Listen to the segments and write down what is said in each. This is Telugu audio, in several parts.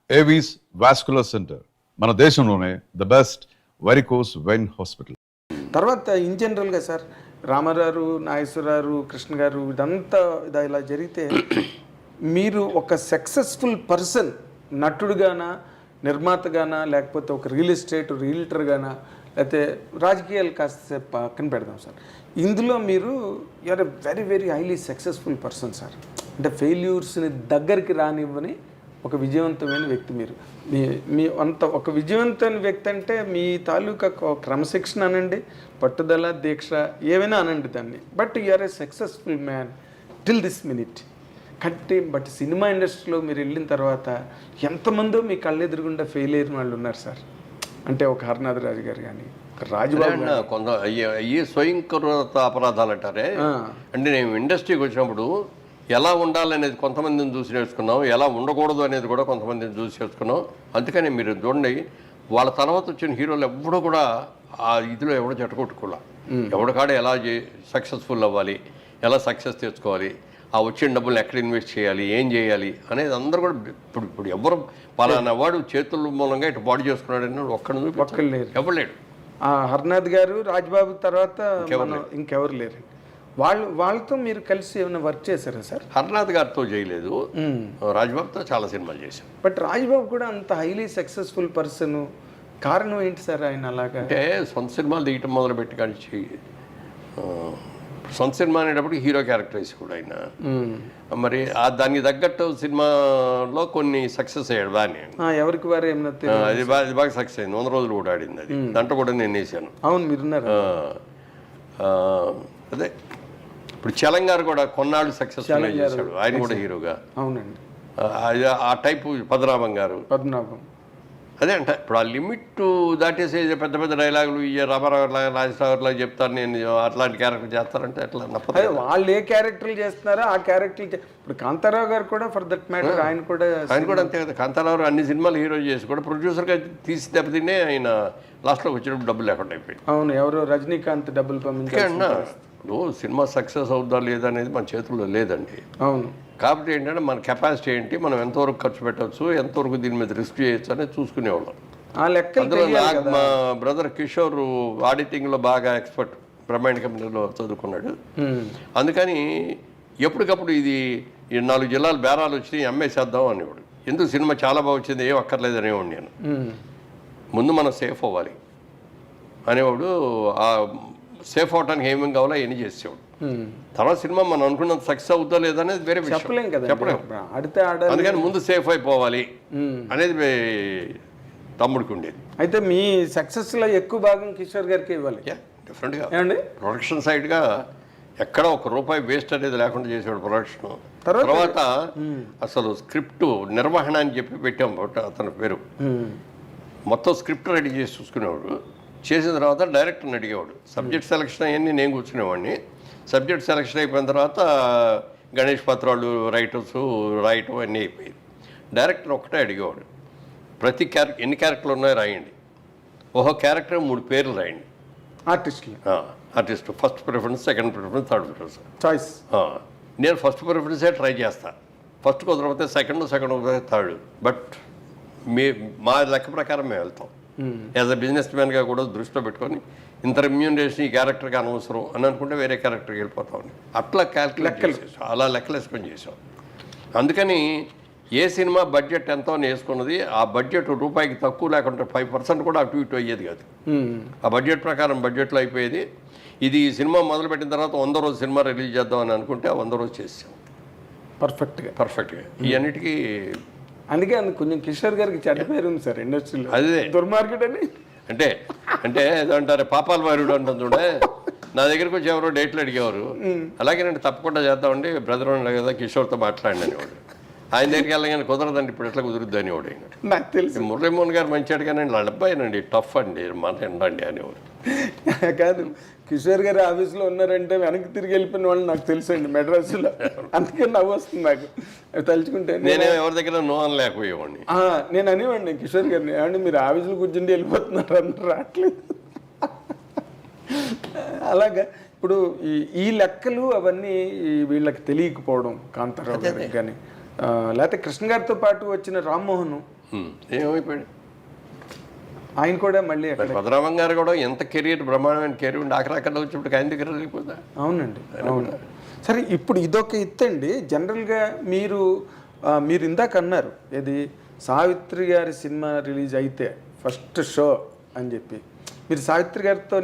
ఏవీస్ వాస్కులర్ సెంటర్ మన దేశంలోనే the best varicose vein hospital. తర్వాత ఇన్ జనరల్గా సార్ రామారావు, నాగేశ్వరరావు, కృష్ణ గారు ఇదంతా ఇలా జరిగితే మీరు ఒక సక్సెస్ఫుల్ పర్సన్ నటుడుగానా, నిర్మాతగానా, లేకపోతే ఒక రియల్ ఎస్టేట్ రియల్టర్గానా, లేకపోతే రాజకీయాలు కాస్త పక్కన పెడదాం సార్, ఇందులో మీరు you're a very very highly successful person sir. అంటే ఫెయిల్యూర్స్ని దగ్గరికి రానివ్వని ఒక విజయవంతమైన వ్యక్తి మీరు. మీ అంత ఒక విజయవంతమైన వ్యక్తి అంటే మీ తాలూకా క్రమశిక్షణ అనండి, పట్టుదల, దీక్ష ఏమైనా అనండి దాన్ని. But you're a successful man till this minute. But cinema ఇండస్ట్రీలో మీరు వెళ్ళిన తర్వాత ఎంతమందో మీ కళ్ళెదురుగుండా ఫెయిల్ అయిన వాళ్ళు ఉన్నారు సార్. అంటే ఒక హరనాథ్ రాజు గారు కానీ, రాజబాబు కొంత అయ్యి స్వయంకృత అపరాధాలు అంటారే. అంటే నేను ఇండస్ట్రీకి వచ్చినప్పుడు ఎలా ఉండాలనేది కొంతమందిని చూసి నేర్చుకున్నాం, ఎలా ఉండకూడదు అనేది కూడా కొంతమందిని చూసి నేర్చుకున్నాం. అందుకని మీరు చూడండి, వాళ్ళ తర్వాత వచ్చిన హీరోలు ఎవడో కూడా ఆ ఇదిలో ఎవడో జట్టకొట్టుకోలే. ఎవడికాడ ఎలా సక్సెస్ఫుల్ అవ్వాలి, ఎలా సక్సెస్ తెచ్చుకోవాలి, ఆ వచ్చిన డబ్బులు ఎక్కడ ఇన్వెస్ట్ చేయాలి, ఏం చేయాలి అనేది అందరూ కూడా ఇప్పుడు ఎవరు పలానా వాడు చేతుల మూలంగా ఇటు బాడీ చేసుకున్నాడు అని ఒక్కడు లేరు, ఎవరు లేడు. హర్నాథ్ గారు, రాజ్బాబు తర్వాత ఇంకెవరు లేరు. వాళ్ళతో మీరు కలిసి ఏమైనా వర్క్ చేశారా సార్? హర్నాథ్ గారితో చేయలేదు, రాజ్బాబుతో చాలా సినిమాలు చేశాం. బట్ రాజ్బాబు కూడా అంత హైలీ సక్సెస్ఫుల్ పర్సన్, కారణం ఏంటి సార్ ఆయన అలాగా? అంటే సొంత సినిమాలు తీయటం మొదలుపెట్టి కానీ సొంత సినిమా అనేటప్పుడు హీరో క్యారెక్టర్స్ కూడా ఆయన మరి దానికి తగ్గట్టు సినిమాలో కొన్ని సక్సెస్ అయ్యాడు బాగానే. ఎవరికి వారు ఏమన్నా అది బాగా సక్సెస్ అయింది. 100 రోజులు కూడా ఆడింది అది. దాంట్లో కూడా నేను వేసాను. అవును, మీరున్నారు. అదే ఇప్పుడు చలంగారు కూడా కొన్నాళ్ళు సక్సెస్ఫుల్ చేశాడు, ఆయన కూడా హీరోగా. అవునండి, ఆ టైపు పద్మనాభం గారు. పద్మనాభం అదే అంట. ఇప్పుడు ఆ లిమిట్ దాటేసే పెద్ద పెద్ద డైలాగులు రామారావు రాజేశ్వరరావులా చెప్తాను నేను, అట్లాంటి క్యారెక్టర్ చేస్తారంటే ఎట్లా నప్పదు. వాళ్ళు ఏ క్యారెక్టర్లు చేస్తున్నారో ఆ క్యారెక్టర్లు. ఇప్పుడు కాంతారావు గారు కూడా ఫర్ దట్ మ్యాటర్ ఆయన కూడా అంతే కదా. కాంతారావు అన్ని సినిమాలు హీరో చేసి కూడా ప్రొడ్యూసర్గా తీసి దెబ్బతినే ఆయన లాస్ట్లోకి వచ్చినప్పుడు డబ్బులు లేకుండా అయిపోయింది. అవును, ఎవరో రజనీకాంత్ డబ్బులు పంపించారు. ఇప్పుడు సినిమా సక్సెస్ అవుద్దా లేదా అనేది మన చేతుల్లో లేదండి. అవును, కాబట్టి ఏంటంటే మన కెపాసిటీ ఏంటి, మనం ఎంతవరకు ఖర్చు పెట్టవచ్చు, ఎంతవరకు దీని మీద రిస్క్ చేయొచ్చు అనేది చూసుకునేవాళ్ళం. అందులో నాకు మా బ్రదర్ కిషోర్ ఆడిటింగ్లో బాగా ఎక్స్పర్ట్, బ్రహ్మాండ కంపెనీలో చదువుకున్నాడు. అందుకని ఎప్పటికప్పుడు ఇది 4 జిల్లాలు బేరాలు వచ్చినాయి, అమ్మేసేద్దాం అనేవాడు. ఎందుకు సినిమా చాలా బాగా వచ్చింది, ఏం అక్కర్లేదు అనేవాడు నేను. ముందు మనం సేఫ్ అవ్వాలి అనేవాడు. ఆ సేఫ్ అవడానికి ఏమేమి కావాలో ఎన్ని చేసేవాడు. తర్వాత సినిమా మనం అనుకున్నంత సక్సెస్ అవుతా లేదనేది వేరే చెప్పలేం కదా, చెప్పలేము. అందుకని ముందు సేఫ్ అయిపోవాలి అనేది తమ్ముడికి ఉండేది. అయితే మీ సక్సెస్లో ఎక్కువ భాగం కిషోర్ గారికి ఇవ్వాలి. డిఫరెంట్గా ప్రొడక్షన్ సైడ్గా ఎక్కడ ₹1 వేస్ట్ అనేది లేకుండా చేసేవాడు ప్రొడక్షన్. తర్వాత అసలు స్క్రిప్ట్ నిర్వహణ అని చెప్పి పెట్టాం అతని పేరు. మొత్తం స్క్రిప్ట్ రెడీ చేసి చూసుకునేవాడు. చేసిన తర్వాత డైరెక్టర్ని అడిగేవాడు. సబ్జెక్ట్ సెలక్షన్ అవన్నీ నేను కూర్చునేవాడిని. సబ్జెక్ట్ సెలక్షన్ అయిపోయిన తర్వాత గణేష్ పత్రాలు రైటర్స్ రాయటం అన్నీ అయిపోయింది. డైరెక్టర్ ఒకటే అడిగేవాడు, ప్రతి ఎన్ని క్యారెక్టర్లు ఉన్నాయో రాయండి, ఓహో క్యారెక్టర్ 3 పేర్లు రాయండి. Artist first preference, second preference, third preference choice. నేను ఫస్ట్ ప్రిఫరెన్సే ట్రై చేస్తాను. ఫస్ట్ కుదరకపోతే సెకండ్ కుదరకపోతే థర్డ్. బట్ మా లెక్క ప్రకారం మేము వెళ్తాం. యాజ్ అ బిజినెస్ మ్యాన్గా కూడా దృష్టిలో పెట్టుకొని ఇంత రెమ్యూనరేషన్ ఈ క్యారెక్టర్కి అనవసరం అని అనుకుంటే వేరే క్యారెక్టర్కి వెళ్ళిపోతామని అట్లా క్యాల్కులేట్ చేసాం, అలా లెక్కలు వేసుకొని చేసాం. అందుకని ఏ సినిమా బడ్జెట్ ఎంతో అని వేసుకున్నది, ఆ బడ్జెట్ రూపాయికి తక్కువ లేకుండా 5% కూడా అటు ఇటు అయ్యేది కాదు. ఆ బడ్జెట్ ప్రకారం బడ్జెట్లో అయిపోయేది. ఇది ఈ సినిమా మొదలుపెట్టిన తర్వాత 100 రోజు సినిమా రిలీజ్ చేద్దామని అనుకుంటే ఆ 100 రోజు చేసాం పర్ఫెక్ట్గా. ఈ అన్నిటికీ అందుకే కొంచెం కిషోర్ గారికి చెడ్డ పేరు ఉంది సార్ ఇండస్ట్రీలో, అదే దుర్మార్కెట్ అని. అంటే ఏదంటారు పాపాల వారుడు అంటాం చూడే. నా దగ్గరికి వచ్చి ఎవరో డేట్లు అడిగేవారు. అలాగే నేను తప్పకుండా చేద్దామండి, బ్రదర్ ఉన్నాడు కదా కిషోర్తో మాట్లాడండి అనేవాడు. ఆయన దగ్గరికి వెళ్ళగానే కుదరదండి, ఇప్పుడు ఎట్లా కుదురుద్ది అనేవాడు. నాకు తెలుసు మురళీమోహన్ గారు మంచి అడిగానండి, వాళ్ళ అబ్బాయినండి టఫ్ అండి మాట ఎండండి అనేవాడు. కాదు, కిషోర్ గారు ఆఫీస్లో ఉన్నారంటే వెనక్కి తిరిగి వెళ్ళిపోయిన వాళ్ళు నాకు తెలుసు అండి మెడ్రాస్లో. అందుకే నవ్వు వస్తుంది నాకు తలుచుకుంటే. నేనే ఎవరి దగ్గర నో అని లేకపోయేవాడిని. నేను అనేవాడిని కిషోర్ గారిని, ఏమండి మీరు ఆఫీసులో కూర్చుండి వెళ్ళిపోతున్నారు అందరూ రావట్లేదు. అలాగా ఇప్పుడు ఈ లెక్కలు అవన్నీ వీళ్ళకి తెలియకపోవడం, కాంతారావు గారికి కానీ లేకపోతే కృష్ణ గారితో పాటు వచ్చిన రామ్మోహన్ ఏమైపోయాడు ఆయన కూడా మళ్ళీ మరి పద్మనాభం గారు కూడా ఎంత కెరీర్ బ్రహ్మాండమైన కెరీర్ ఉండి ఆఖరాకల్లో వచ్చినప్పుడు ఆయన దగ్గర వెళ్ళిపోతా. అవునండి, అవును. సరే, ఇప్పుడు ఇదొక ఎత్తండి. జనరల్గా మీరు ఇందాక అన్నారు ఏది, సావిత్రి గారి సినిమా రిలీజ్ అయితే ఫస్ట్ షో అని చెప్పి, మీరు సావిత్రి గారితో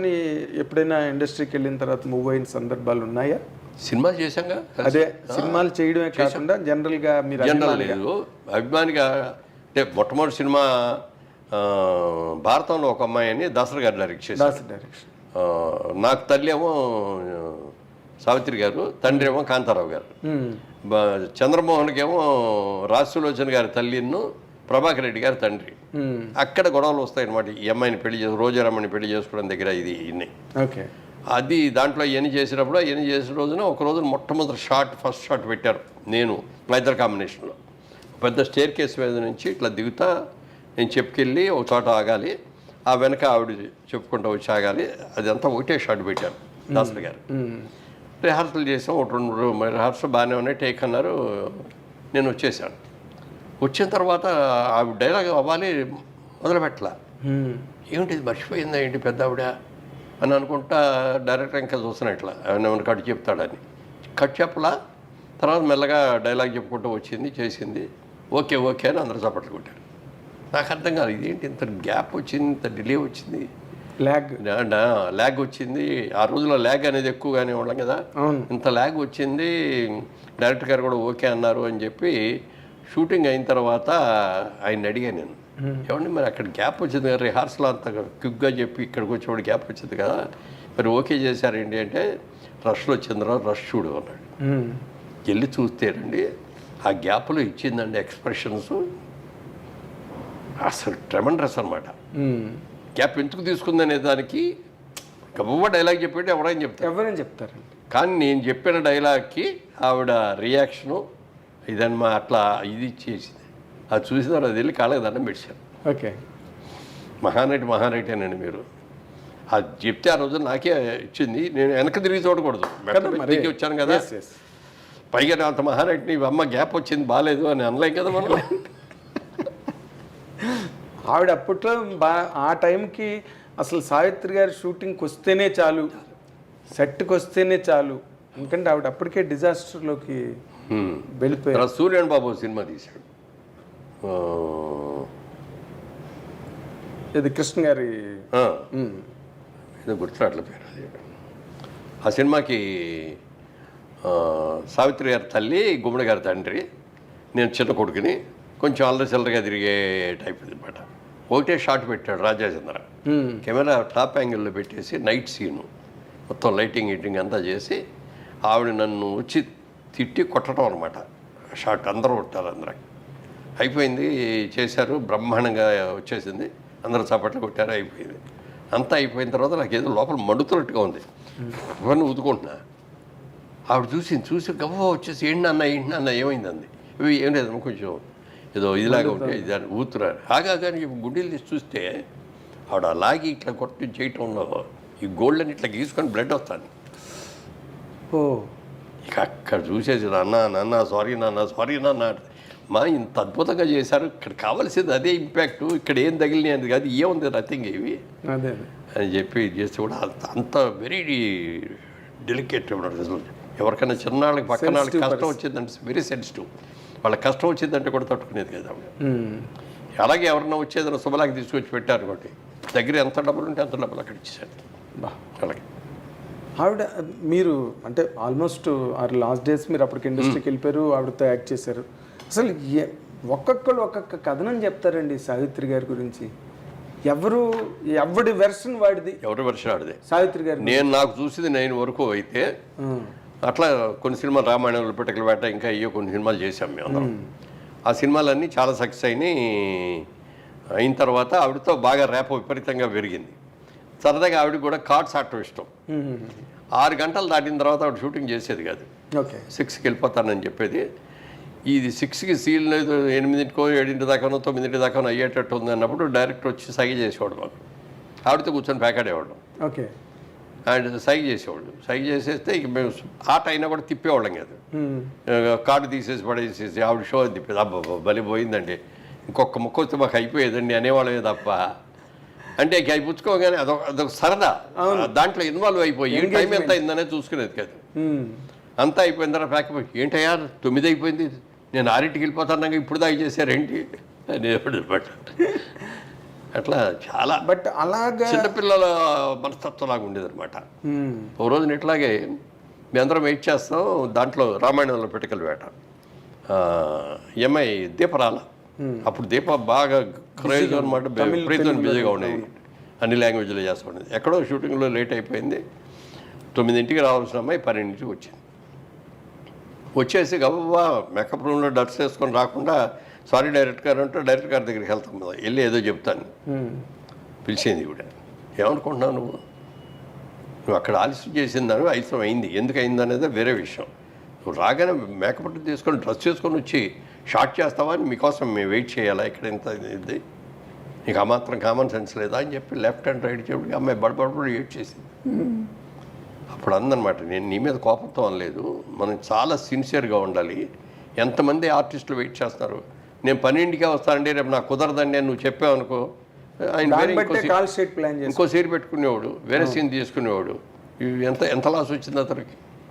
ఎప్పుడైనా ఇండస్ట్రీకి వెళ్ళిన తర్వాత మూవ్ అయిన సందర్భాలు ఉన్నాయా? సినిమా చేశాంగా. అదే సినిమాలు చేయడమే కాకుండా జనరల్గా మీరు జనరల్ లేదు, అభిమానిగా అంటే మొట్టమొదటి సినిమా భారతంలో ఒక అమ్మాయి అని దాసరి గారు డైరెక్ట్ చేశారు. డైరెక్షన్. నాకు తల్లి ఏమో సావిత్రి గారు, తండ్రి ఏమో కాంతారావు గారు. చంద్రమోహన్కి ఏమో రాజసులోచన గారి తల్లిను ప్రభాకర్ రెడ్డి గారి తండ్రి. అక్కడ గొడవలు వస్తాయన్నమాట. ఈ అమ్మాయిని పెళ్లి చేసి రోజారమ్మని పెళ్లి చేసుకోవడం దగ్గర ఇది ఇన్ని. ఓకే. అది దాంట్లో ఇవన్నీ చేసినప్పుడు ఇవన్నీ చేసిన రోజున ఒక రోజున మొట్టమొదటి ఫస్ట్ షాట్ పెట్టారు నేను మా ఇద్దరు కాంబినేషన్లో. పెద్ద స్టేర్ కేసు మీద నుంచి ఇట్లా దిగుతా నేను చెప్పుకెళ్ళి ఒక చోట ఆగాలి, ఆ వెనక ఆవిడ చెప్పుకుంటూ వచ్చి ఆగాలి. అదంతా ఒకటే షాట్ పెట్టారు దాసరి గారు. రిహార్సల్ చేసాం, ఒక 2 రిహార్సల్ బాగానే ఉన్నాయి, టేక్ అన్నారు. నేను వచ్చేసాను. వచ్చిన తర్వాత ఆవిడ డైలాగ్ అవ్వాలి మొదలుపెట్టలా. ఏమిటి ఇది మర్చిపోయిందా ఏంటి పెద్ద ఆవిడ అని అనుకుంటా డైరెక్టర్ ఇంకా చూస్తున్నా ఇట్లా ఏమైనా కట్ చెప్తాడని. కట్ చెప్పలా. తర్వాత మెల్లగా డైలాగ్ చెప్పుకుంటూ వచ్చింది, చేసింది. ఓకే ఓకే అని అందరూ చప్పట్లు కొట్టారు. నాకు అర్థం కాదు ఇదేంటి ఇంత గ్యాప్ వచ్చింది, ఇంత డిలే వచ్చింది, ల్యాగ్ వచ్చింది. ఆ రోజులో ల్యాగ్ అనేది ఎక్కువగానే ఉన్నాం కదా, ఇంత ల్యాగ్ వచ్చింది. డైరెక్టర్ గారు కూడా ఓకే అన్నారు అని చెప్పి షూటింగ్ అయిన తర్వాత ఆయన అడిగాను నేను, ఏమండి మరి అక్కడ గ్యాప్ వచ్చింది కదా, రిహార్సల్ అంత క్విక్గా చెప్పి ఇక్కడికి వచ్చేవాడు గ్యాప్ వచ్చింది కదా, మరి ఓకే చేశారేంటి అంటే, రష్లో వచ్చిందిరా రష్ చూడు అన్నాడు. వెళ్ళి చూస్తేనండి ఆ గ్యాప్లో ఇచ్చిందండి ఎక్స్ప్రెషన్స్ అసలు ట్రెమండరస్ అనమాట. గ్యాప్ ఎందుకు తీసుకుందనే దానికి గొప్ప డైలాగ్ చెప్పేటి ఎవరైనా చెప్తారండి. కానీ నేను చెప్పిన డైలాగ్కి ఆవిడ రియాక్షను ఇదన్నమా అట్లా ఇది చేసింది. అది చూసిన తర్వాత వెళ్ళి కాళ్ళకి దండం పెట్టాను. ఓకే. మహానటేనండి మీరు. అది చెప్తే ఆ రోజు నాకే ఇచ్చింది. నేను వెనక తిరిగి చూడకూడదు, దిగి వచ్చాను కదా. పైగా నా అంత మహానటిని అమ్మ గ్యాప్ వచ్చింది బాగాలేదు అని అనలేం కదా మనం. ఆవిడ అప్పట్లో ఆ టైంకి అసలు సావిత్రి గారి షూటింగ్కి వస్తేనే చాలు, సెట్కి వస్తేనే చాలు, ఎందుకంటే ఆవిడ అప్పటికే డిజాస్టర్లోకి వెళ్ళిపోయారు. సూర్యన్ బాబు సినిమా తీశాడు, ఇది కృష్ణ గారి ఏదో గుర్తురాట్ల పేరు అది. ఆ సినిమాకి సావిత్రి గారి తల్లి, గుమ్మడి గారి తండ్రి, నేను చిన్న కొడుకుని, కొంచెం అల్లరిచిల్లరగా తిరిగే టైప్ అనమాట. ఒకటే షాట్ పెట్టాడు రాజాచంద్ర. కెమెరా టాప్ యాంగిల్లో పెట్టేసి నైట్ సీను మొత్తం లైటింగ్ హీటింగ్ అంతా చేసి ఆవిడ నన్ను వచ్చి తిట్టి కొట్టడం అనమాట. షాట్ అందరూ కొట్టారు, అందరూ అయిపోయింది, చేశారు, బ్రహ్మాండంగా వచ్చేసింది, అందరూ చప్పట్లు కొట్టారు, అయిపోయింది. అంతా అయిపోయిన తర్వాత నాకు ఏదో లోపల మండుతున్నట్టుగా ఉంది, ఇవన్నీ ఊదుకుంటున్నా. ఆవిడ చూసి గవ్వ వచ్చేసి ఏంటి అన్న ఏమైంది అంది. ఇవి ఏం లేదమ్మా కొంచెం ఏదో ఇదిలాగా ఉంటే ఇది ఊతున్నారు. కానీ గుండెలు తీసి చూస్తే ఆవిడ లాగి ఇట్లా కొట్టి చేయటంలో ఈ గోల్డ్ని ఇట్లా గీసుకొని బ్లడ్ వస్తాను. ఇక అక్కడ చూసేసి నాన్న సారీ నాన్న మా ఇంత అద్భుతంగా చేశారు, ఇక్కడ కావాల్సింది అదే ఇంపాక్ట్, ఇక్కడ ఏం తగిలినాయి అది కాదు, ఏముంది నథింగ్ ఇవి అని చెప్పి చేస్తే కూడా అంత వెరీ డెలికేట్ అసలు. ఎవరికైనా చిన్నాళ్ళకి పక్కన వాళ్ళకి కష్టం వచ్చిందంటే వెరీ సెన్సిటివ్, వాళ్ళకి కష్టం వచ్చిందంటే కూడా తట్టుకునేది కదా. అలాగే ఎవరన్నా వచ్చేదన్నా శుభలాకి తీసుకొచ్చి పెట్టారు ఒకటి, దగ్గర ఎంత డబ్బులు ఉంటే అంత డబ్బులు అక్కడ ఇచ్చేసారు. అలాగే ఆవిడ మీరు అంటే ఆల్మోస్ట్ లాస్ట్ డేస్ మీరు అప్పటికి ఇండస్ట్రీకి వెళ్ళిపోయారు, ఆవిడతో యాక్ట్ చేశారు. అసలు ఒక్కొక్కరు ఒక్కొక్క కథనం చెప్తారండి సావిత్రి గారి గురించి. ఎవడి వెర్షన్ వాడిది, ఎవరి వెర్షన్ ఆడిది సావిత్రి గారి. నేను నాకు చూసింది 9 వరకు అయితే అట్లా కొన్ని సినిమాలు రామాయణంలో పిట్టకల వేట ఇంకా అయ్యో కొన్ని సినిమాలు చేశాం మేము అందరం. ఆ సినిమాలన్నీ చాలా సక్సెస్ అయిన తర్వాత ఆవిడతో బాగా ర్యాప్ విపరీతంగా పెరిగింది. సరదాగా ఆవిడకి కూడా కార్డ్స్ ఆడటం ఇష్టం. 6 గంటలు దాటిన తర్వాత ఆవిడ షూటింగ్ చేసేది కాదు, 6కి వెళ్ళిపోతానని చెప్పేది. ఇది 6కి సీల్ 8కో 7 దాకానో 9 దాకానో అయ్యేటట్టు ఉంది అన్నప్పుడు డైరెక్టర్ వచ్చి సైగ చేసేవాడు మాకు, ఆవిడతో కూర్చొని ప్యాకాడేవాడు. ఓకే. ఆయన సైగ చేసేవాళ్ళు, సైగ చేసేస్తే ఇక మేము ఆట అయినా కూడా తిప్పేవాళ్ళం కాదు, కార్డు తీసేసి పడేసేసి ఆవిడ షో తిప్పేది. అబ్బా బలి పోయిందండి, ఇంకొక ముక్క వస్తే మాకు అయిపోయేదండి అనేవాళ్ళమే తప్ప అంటే ఇక అవి పుచ్చుకోగానే అదొక సరదా దాంట్లో ఇన్వాల్వ్ అయిపోయి ఏ టైం ఎంత అయిందనే చూసుకునేది కాదు. అంతా అయిపోయిన తర్వాత ప్యాకపోయి ఏంటయ్యా 9 అయిపోయింది, నేను 6ంటికి వెళ్ళిపోతాను, ఇప్పుడు దాకా చేశారేంటి అనేవాడు అనమాట. అట్లా చాలా బట్ అలాగా చిన్నపిల్లల మనస్తత్వం లాగా ఉండేది అనమాట. ఓ రోజున ఇట్లాగే మీ అందరం వెయిట్ చేస్తాం, దాంట్లో రామాయణంలో పిటకల వేట ఎంఐ దీపరాల, అప్పుడు దీప బాగా క్రేజ్ అనమాట, విపరీతం బిజీగా ఉండేది, అన్ని లాంగ్వేజ్లో చేస్తూ ఉండేది. ఎక్కడో షూటింగ్లో లేట్ అయిపోయింది, 9ంటికి రావాల్సిన అమ్మాయి 12ంటికి వచ్చింది. వచ్చేసి గబా మేకప్ రూమ్లో డ్రెస్ వేసుకొని రాకుండా సారీ డైరెక్టర్ గారు అంటే డైరెక్టర్ గారి దగ్గరికి వెళ్తాం కదా, వెళ్ళి ఏదో చెప్తాను పిలిచింది కూడా. ఏమనుకుంటున్నావు నువ్వు అక్కడ ఆలస్యం చేసిందని ఆలస్యం అయింది, ఎందుకు అయింది అనేది వేరే విషయం. నువ్వు రాగానే మేకప్ తీసుకొని డ్రెస్ చేసుకొని వచ్చి షార్ట్ చేస్తావా అని మీకోసం మేము వెయిట్ చేయాలా ఇక్కడ ఇంత ఇది, నీకు ఆ మాత్రం కామన్ సెన్స్ లేదా అని చెప్పి లెఫ్ట్ అండ్ రైట్ చెప్పి అమ్మాయి బడబడబడి వెయిట్ చేసింది. అప్పుడు అందనమాట, నేను నీ మీద కోపంతో అనలేదు, మనం చాలా సిన్సియర్గా ఉండాలి, ఎంతమంది ఆర్టిస్టులు వెయిట్ చేస్తున్నారు, నేను 12ంటికే వస్తానండి, రేపు నాకు కుదరదండి అని నువ్వు చెప్పావు అనుకో, ఆయన వేరే ఇంకో సీన్ పెట్టుకునేవాడు, వేరే సీన్ తీసుకునేవాడు, ఎంత లాస్ వచ్చింది అతనికి.